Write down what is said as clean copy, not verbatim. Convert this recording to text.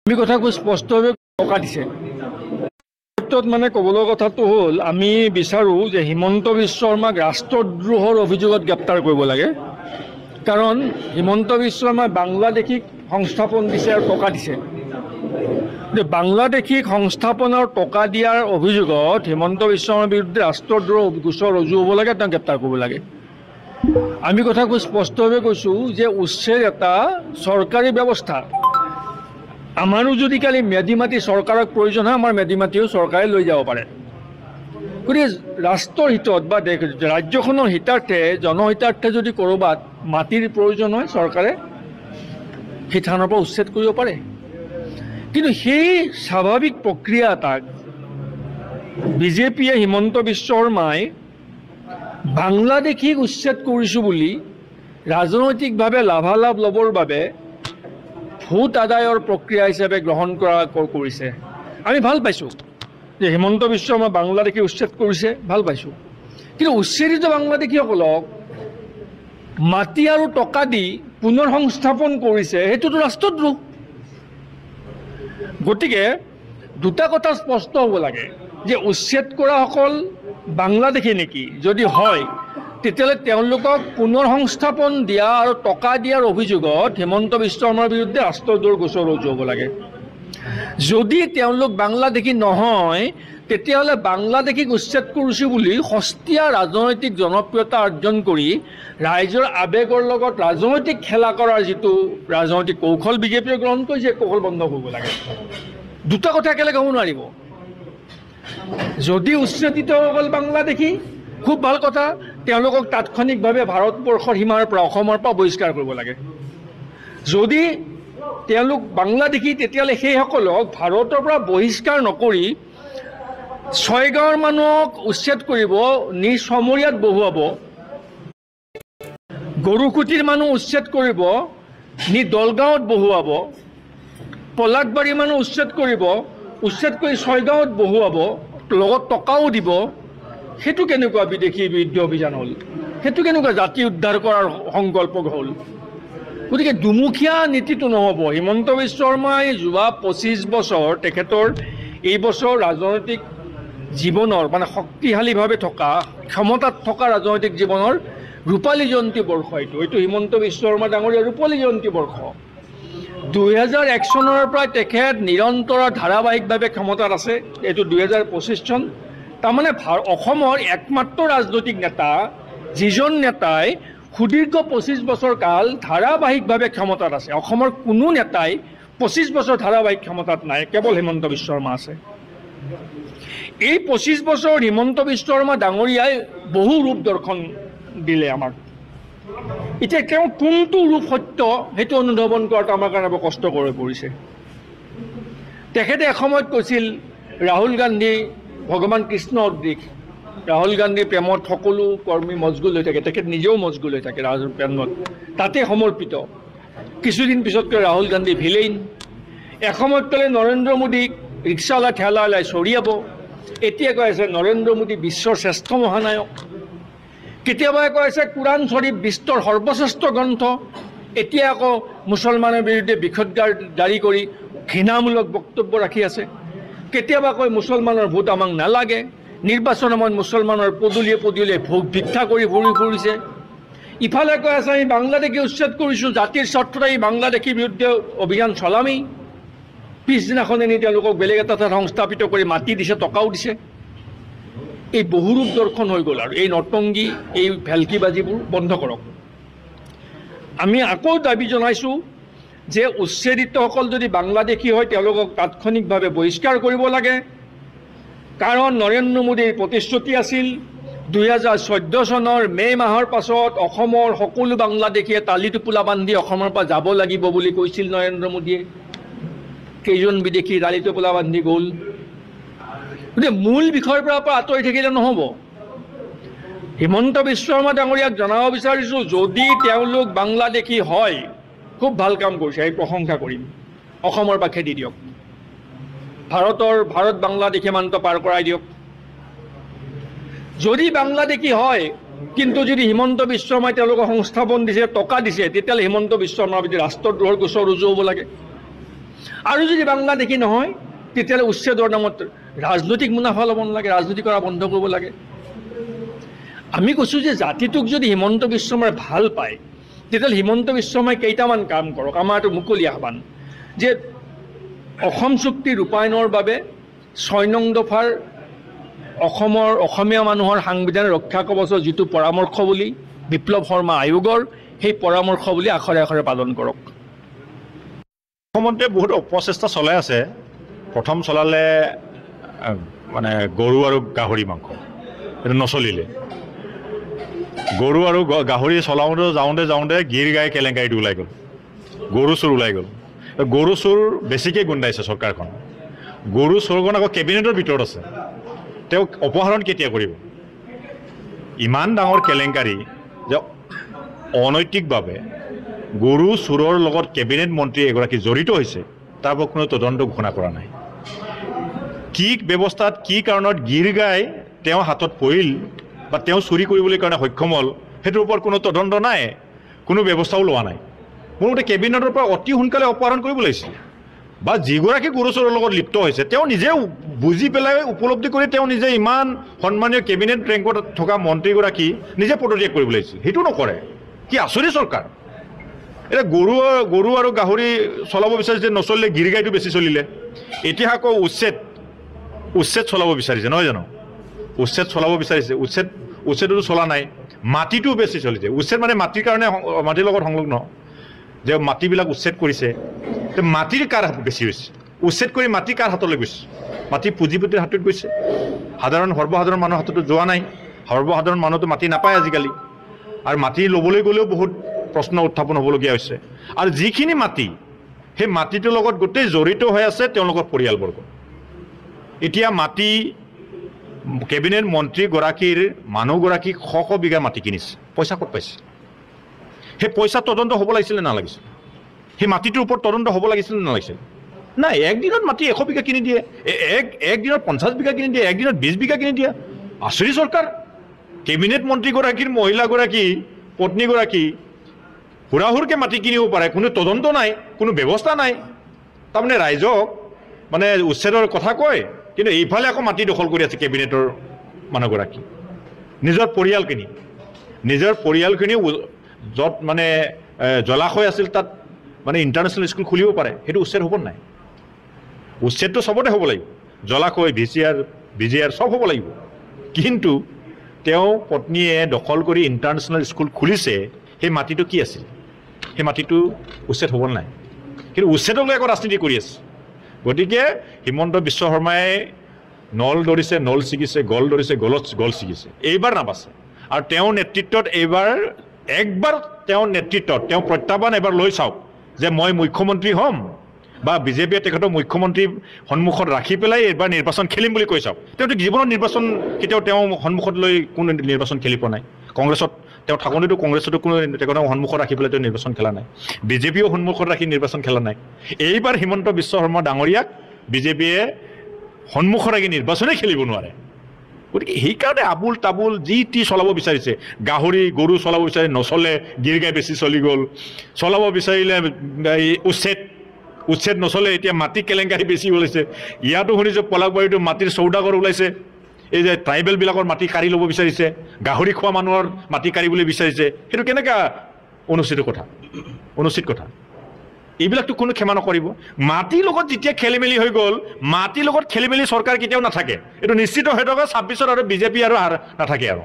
আমি কথা কৈ স্পষ্টভাৱে টকা দিছে মানে ক'বলৈ কথাটো হ'ল আমি বিচাৰোঁ যে হিমন্ত বিশ্ব শৰ্মাক ৰাষ্ট্ৰদ্ৰোহৰ অভিযোগত গ্ৰেপ্তাৰ কৰিব লাগে। কাৰণ হিমন্ত বিশ্ব শৰ্মাই বাংলাদেশীক সংস্থাপন দিছে আৰু টকা দিছে। বাংলাদেশীক সংস্থাপনৰ টকা দিয়াৰ অভিযোগত হিমন্ত বিশ্ব শৰ্মাৰ বিৰুদ্ধে ৰাষ্ট্ৰদ্ৰোহ গোচৰ ৰুজু হ'ব লাগে, তেওঁক গ্ৰেপ্তাৰ কৰিব লাগে। আমি কথা কৈ স্পষ্টভাৱে কৈছোঁ যে উচ্ছেদ এটা চৰকাৰী ব্যৱস্থা। আমাৰো যদি কালি মেডি মাটি চৰকাৰক প্ৰয়োজন হয়, আমাৰ মেডি মাটিও চৰকাৰে লৈ যাব পাৰে। গতিকে ৰাষ্ট্ৰৰ হিতত বা ৰাজ্যখনৰ হিতাৰ্থে জনহিতাৰ্থে যদি ক'ৰবাত মাটিৰ প্ৰয়োজন হয়, চৰকাৰে সেই থানৰ পৰা উচ্ছেদ কৰিব পাৰে। কিন্তু সেই স্বাভাৱিক প্ৰক্ৰিয়া এটাক বিজেপিয়ে হিমন্ত বিশ্ব শৰ্মাই বাংলাদেশীক উচ্ছেদ কৰিছোঁ বুলি ৰাজনৈতিকভাৱে লাভালাভ ল'বৰ বাবে ভোট আদায়ৰ প্ৰক্ৰিয়া হিচাপে গ্ৰহণ কৰিছে। আমি ভাল পাইছোঁ যে হিমন্ত বিশ্ব শৰ্মা বাংলাদেশী উচ্ছেদ কৰিছে, ভাল পাইছোঁ। কিন্তু উচ্ছেদিত বাংলাদেশীসকলক মাটি আৰু টকা দি পুনৰ সংস্থাপন কৰিছে, সেইটোতো ৰাষ্ট্ৰদ্ৰোহ। গতিকে দুটা কথা স্পষ্ট হ'ব লাগে যে উচ্ছেদ কৰাসকল বাংলাদেশী নেকি? যদি হয়, তেতিয়াহ'লে তেওঁলোকক পুনৰ সংস্থাপন দিয়া আৰু টকা দিয়াৰ অভিযোগত হিমন্ত বিশ্ব শৰ্মাৰ বিৰুদ্ধে ৰাষ্ট্ৰদ্ৰোহৰ গোচৰ ৰুজু হ'ব লাগে। যদি তেওঁলোক বাংলাদেশী নহয়, তেতিয়াহ'লে বাংলাদেশীক উচ্ছেদ কৰিছোঁ বুলি সস্তীয়া ৰাজনৈতিক জনপ্ৰিয়তা অৰ্জন কৰি ৰাইজৰ আৱেগৰ লগত ৰাজনৈতিক খেলা কৰাৰ যিটো ৰাজনৈতিক কৌশল বিজেপিয়ে গ্ৰহণ কৰিছে, কৌশল বন্ধ কৰিব লাগে। দুটা কথা একেলগে হ'ব নোৱাৰিব। যদি উচ্ছেদিতসকল বাংলাদেশী, খুব ভাল কথা, তেওঁলোকক তাৎক্ষণিকভাৱে ভাৰতবৰ্ষৰ সীমাৰ পৰা অসমৰ পৰা বহিষ্কাৰ কৰিব লাগে। যদি তেওঁলোক বাংলাদেশী, তেতিয়াহ'লে সেইসকলক ভাৰতৰ পৰা বহিষ্কাৰ নকৰি ছয়গাঁৱৰ মানুহক উচ্ছেদ কৰিব, নিজ সমৰীয়াত বহুৱাব, গৰুকুটিৰ মানুহ উচ্ছেদ কৰিব, নি দলগাঁৱত বহুৱাব, পলাকবাৰীৰ মানুহ উচ্ছেদ কৰিব, উচ্ছেদ কৰি ছয়গাঁৱত বহুৱাব, লগত টকাও দিব। সেইটো কেনেকুৱা বিদেশী বিৰুদ্ধ অভিযান হ'ল? সেইটো কেনেকুৱা জাতি উদ্ধাৰ কৰাৰ সংকল্প হ'ল? গতিকে দুমুখীয়া নীতিটো নহ'ব। হিমন্ত বিশ্ব শৰ্মাই যোৱা 25 বছৰ তেখেতৰ এই বছৰ ৰাজনৈতিক জীৱনৰ মানে শক্তিশালীভাৱে থকা, ক্ষমতাত থকা ৰাজনৈতিক জীৱনৰ ৰূপালী জয়ন্তী বৰ্ষ। এইটো হিমন্ত বিশ্ব শৰ্মা ডাঙৰীয়াৰ ৰূপালী জয়ন্তী বৰ্ষ। 2001 চনৰ পৰা তেখেত নিৰন্তৰ ধাৰাবাহিকভাৱে ক্ষমতাত আছে। এইটো 2025 চন। তাৰমানে অসমৰ একমাত্ৰ ৰাজনৈতিক নেতা, যিজন নেতাই সুদীৰ্ঘ 25 বছৰ কাল ধাৰাবাহিকভাৱে ক্ষমতাত আছে। অসমৰ কোনো নেতাই 25 বছৰ ধাৰাবাহিক ক্ষমতাত নাই, কেৱল হিমন্ত বিশ্ব শৰ্মা আছে। এই 25 বছৰ হিমন্ত বিশ্ব শৰ্মা ডাঙৰীয়াই বহু ৰূপ দৰ্শন দিলে আমাক। এতিয়া তেওঁ কোনটো ৰূপ সত্য সেইটো অনুধাৱন কৰাটো আমাৰ কাৰণে বৰ কষ্টকৰ হৈ পৰিছে। তেখেতে এসময়ত কৈছিল ৰাহুল গান্ধী ভগৱান কৃষ্ণ সদৃশ, ৰাহুল গান্ধীৰ প্ৰেমত সকলো কৰ্মী মজগুল হৈ থাকে, তেখেত নিজেও মজগুল হৈ থাকে ৰাহুল প্ৰেমত, তাতে সমৰ্পিত। কিছুদিন পিছতকৈ ৰাহুল গান্ধী ভিলেইন। এসময়ত ক'লে নৰেন্দ্ৰ মোদীক ৰিক্সাৱালা ঠেলাৱালাই চৰিয়াব, এতিয়া কৈ আছে নৰেন্দ্ৰ মোদী বিশ্বৰ শ্ৰেষ্ঠ মহানায়ক। কেতিয়াবা কৈ আছে কোৰাণ শ্বৰীফ বিশ্বৰ সৰ্বশ্ৰেষ্ঠ গ্ৰন্থ, এতিয়া আকৌ মুছলমানৰ বিৰুদ্ধে বিষোদ্গাৰ জাৰি কৰি ঘৃণামূলক বক্তব্য ৰাখি আছে। কেতিয়াবা কয় মুছলমানৰ ভোট আমাক নালাগে, নিৰ্বাচনৰ সময়ত মুছলমানৰ পদূলিয়ে পদূলিয়ে ভিক্ষা কৰি ঘূৰি ফুৰিছে। ইফালে কৈ আছে আমি বাংলাদেশী উচ্ছেদ কৰিছোঁ, জাতিৰ স্বাৰ্থত আমি বাংলাদেশীৰ বিৰুদ্ধে অভিযান চলামেই। পিছদিনাখনে নি তেওঁলোকক বেলেগ এটা ঠাইত সংস্থাপিত কৰি মাটি দিছে, টকাও দিছে। এই বহুৰূপ দৰ্শন হৈ গ'ল। আৰু এই নটংগী, এই ভেলকিবাজিবোৰ বন্ধ কৰক। আমি আকৌ দাবী জনাইছোঁ যে উচ্ছেদিতসকল যদি বাংলাদেশী হয়, তেওঁলোকক তাৎক্ষণিকভাৱে বহিষ্কাৰ কৰিব লাগে। কাৰণ নৰেন্দ্ৰ মোদীৰ প্ৰতিশ্ৰুতি আছিল 2014 চনৰ মে' মাহৰ পাছত অসমৰ সকলো বাংলাদেশীয়ে তালি টোপোলা বান্ধি অসমৰ পৰা যাব লাগিব বুলি কৈছিল নৰেন্দ্ৰ মোদীয়ে। কেইজন বিদেশী তালি টোপোলা বান্ধি গ'ল। গতিকে মূল বিষয়ৰ পৰা আঁতৰি থাকিলে নহ'ব। হিমন্ত বিশ্ব শৰ্মা ডাঙৰীয়াক জনাব বিচাৰিছোঁ, যদি তেওঁলোক বাংলাদেশী হয়, খুব ভাল কাম কৰিছে, এই প্ৰশংসা কৰিম। অসমৰ পৰা খেদি দিয়ক, ভাৰত বাংলাদেশ সীমান্ত পাৰ কৰাই দিয়ক। যদি বাংলাদেশী হয়, কিন্তু যদি হিমন্ত বিশ্ব শৰ্মাই তেওঁলোকক সংস্থাপন দিছে, টকা দিছে, তেতিয়াহ'লে হিমন্ত বিশ্ব শৰ্মাৰ বিৰুদ্ধে ৰাষ্ট্ৰদ্ৰোহৰ গোচৰ ৰুজু হ'ব লাগে। আৰু যদি বাংলাদেশী নহয় তেতিয়াহ'লে উচ্ছেদৰ নামত ৰাজনৈতিক মুনাফা ল'ব নালাগে, ৰাজনীতি কৰা বন্ধ কৰিব লাগে। আমি কৈছোঁ যে জাতিটোক যদি হিমন্ত বিশ্ব শৰ্মাই ভাল পায় তেতিয়াহ'লে হিমন্ত বিশ্ব শৰ্মাই কেইটামান কাম কৰক। আমাৰ এইটো মুকলি আহ্বান যে অসম চুক্তি ৰূপায়ণৰ বাবে 6 নং দফাৰ অসমীয়া মানুহৰ সাংবিধান ৰক্ষা কৱচৰ যিটো পৰামৰ্শ বুলি বিপ্লৱ শৰ্মা আয়োগৰ, সেই পৰামৰ্শ বুলি আখৰে আখৰে পালন কৰক। মুখ্যমন্ত্ৰীয়ে বহুত অপচেষ্টা চলাই আছে। প্ৰথম চলালে মানে গৰু আৰু গাহৰি মাংস, এইটো নচলিলে। গৰু আৰু গাহৰি চলাওঁতে যাওঁতে গিৰ গাই কেলেংকাৰীটো ওলাই গ'ল, গৰু চোৰ ওলাই গ'ল। গৰু চোৰ বেছিকৈ গোন্ধাইছে চৰকাৰখন। গৰু চোৰখন আকৌ কেবিনেটৰ ভিতৰত আছে। তেওঁক অপহৰণ কেতিয়া কৰিব? ইমান ডাঙৰ কেলেংকাৰী যে অনৈতিকভাৱে গৰু চোৰৰ লগত কেবিনেট মন্ত্ৰী এগৰাকী জড়িত হৈছে, তাৰ ওপৰত কোনো তদন্ত ঘোষণা কৰা নাই। কি ব্যৱস্থাত কি কাৰণত গিৰ গাই তেওঁ হাতত পৰিল বা তেওঁ চুৰি কৰিবলৈ কাৰণে সক্ষম হ'ল, সেইটোৰ ওপৰত কোনো তদন্ত নাই, কোনো ব্যৱস্থাও লোৱা নাই। মোৰ মতে কেবিনেটৰ পৰা অতি সোনকালে অপহৰণ কৰিব লাগিছিল, বা যিগৰাকী গৰু চোৰৰ লগত লিপ্ত হৈছে তেওঁ নিজে বুজি পেলাই উপলব্ধি কৰি তেওঁ নিজে ইমান সন্মানীয় কেবিনেট ৰেংকত থকা মন্ত্ৰীগৰাকী নিজে পদত্যাগ কৰিব লাগিছিল। সেইটো নকৰে। কি আচৰিত চৰকাৰ! এতিয়া গৰু আৰু গাহৰি চলাব বিচাৰিছে, নচলিলে গিৰ গাইটো বেছি চলিলে। এতিয়া আকৌ উচ্ছেদ চলাব বিচাৰিছে, নহয় জানো? উচ্ছেদ চলাব বিচাৰিছে, উচ্ছেদতো চলা নাই। মাটিটো বেছি চলিছে। উচ্ছেদ মানে মাটিৰ কাৰণে, মাটিৰ লগত সংলগ্ন যে মাটিবিলাক উচ্ছেদ কৰিছে। মাটিৰ কাৰ বেছি হৈছে? উচ্ছেদ কৰি মাটি কাৰ হাতলৈ গৈছে? মাটি পুঁজিপতিৰ হাতত গৈছে, সৰ্বসাধাৰণ মানুহৰ হাততো যোৱা নাই। সৰ্বসাধাৰণ মানুহতো মাটি নাপায় আজিকালি। আৰু মাটি ল'বলৈ গ'লেও বহুত প্ৰশ্ন উত্থাপন হ'বলগীয়া হৈছে। আৰু যিখিনি মাটি, সেই মাটিটোৰ লগত গোটেই জড়িত হৈ আছে তেওঁলোকৰ পৰিয়ালবৰ্গ। এতিয়া মাটি কেবিনেট মন্ত্ৰীগৰাকীৰ মানুহগৰাকীক শ বিঘা মাটি কিনিছে, পইচা ক'ত পাইছে? সেই পইচা তদন্ত হ'ব লাগিছিলে নালাগিছিল? সেই মাটিটোৰ ওপৰত তদন্ত হ'ব লাগিছিল নালাগিছিল? নাই, একদিনত মাটি 100 বিঘা কিনি দিয়ে, একদিনত 50 বিঘা কিনি দিয়ে, একদিনত 20 বিঘা কিনি দিয়ে। আচৰিত চৰকাৰ! কেবিনেট মন্ত্ৰীগৰাকীৰ মহিলাগৰাকী, পত্নীগৰাকী হুৰাহুৰকৈ মাটি কিনিব পাৰে, কোনো তদন্ত নাই, কোনো ব্যৱস্থা নাই। তাৰমানে ৰাইজক মানে উচ্ছেদৰ কথা কয়, কিন্তু এইফালে আকৌ মাটি দখল কৰি আছে কেবিনেটৰ মানুহগৰাকী। নিজৰ পৰিয়ালখিনি য'ত মানে জলাশয় আছিল তাত মানে ইণ্টাৰনেশ্যনেল স্কুল খুলিব পাৰে, সেইটো উচ্ছেদ হ'ব নাই? উচ্ছেদটো চবতে হ'ব লাগিব, জলাশয় VGR চব হ'ব লাগিব। কিন্তু তেওঁ পত্নীয়ে দখল কৰি ইণ্টাৰনেশ্যনেল স্কুল খুলিছে, সেই মাটিটো কি আছিল? সেই মাটিটো উচ্ছেদ হ'ব নাই? কিন্তু উচ্ছেদক লৈ আকৌ ৰাজনীতি কৰি আছে। গতিকে হিমন্ত বিশ্ব শৰ্মাই নল ধৰিছে, নল ছিগিছে, গল ধৰিছে, গল ছিগিছে। এইবাৰ নাবাছে। আৰু তেওঁৰ নেতৃত্বত একবাৰ তেওঁৰ নেতৃত্বত তেওঁ প্ৰত্যাহ্বান এবাৰ লৈ চাওক যে মই মুখ্যমন্ত্ৰী হ'ম, বা বিজেপিয়ে তেখেতক মুখ্যমন্ত্ৰীৰ সন্মুখত ৰাখি পেলাই এইবাৰ নিৰ্বাচন খেলিম বুলি কৈ চাওক। তেওঁতো জীৱনত নিৰ্বাচন কেতিয়াও তেওঁ সন্মুখত লৈ কোনো নিৰ্বাচন খেলি পোৱা নাই। কংগ্ৰেছত তেওঁ থাকোঁতেতো কংগ্ৰেছতো কোনো তেখেতক সন্মুখত ৰাখি পেলাই তেওঁ নিৰ্বাচন খেলা নাই। বিজেপিয়েও সন্মুখত ৰাখি নিৰ্বাচন খেলা নাই। এইবাৰ হিমন্ত বিশ্ব শৰ্মা ডাঙৰীয়াক বিজেপিয়ে সন্মুখত ৰাখি নিৰ্বাচনেই খেলিব নোৱাৰে। গতিকে সেইকাৰণে আবুল তাবুল যি টি চলাব বিচাৰিছে। গাহৰি গৰু চলাব বিচাৰি নচলে, গিৰ গাই বেছি চলি গ'ল। চলাব বিচাৰিলে উচ্ছেদ নচলে, এতিয়া মাটি কেলেংকাৰী বেছি ওলাইছে। ইয়াতো শুনিছোঁ পলাশবাৰীটো মাটিৰ চৌদাগৰ ওলাইছে। এই যে ট্ৰাইবেলবিলাকৰ মাটি কাঢ়ি ল'ব বিচাৰিছে, গাহৰি খোৱা মানুহৰ মাটি কাঢ়িবলৈ বিচাৰিছে। সেইটো কেনেকুৱা অনুচিত কথা? এইবিলাকতো কোনো ক্ষমা নকৰিব। মাটিৰ লগত যেতিয়া খেলি মেলি হৈ গ'ল, মাটিৰ লগত খেলি মেলি চৰকাৰ কেতিয়াও নাথাকে, এইটো নিশ্চিত হৈ থকা। 26ত আৰু বিজেপি আৰু নাথাকে আৰু।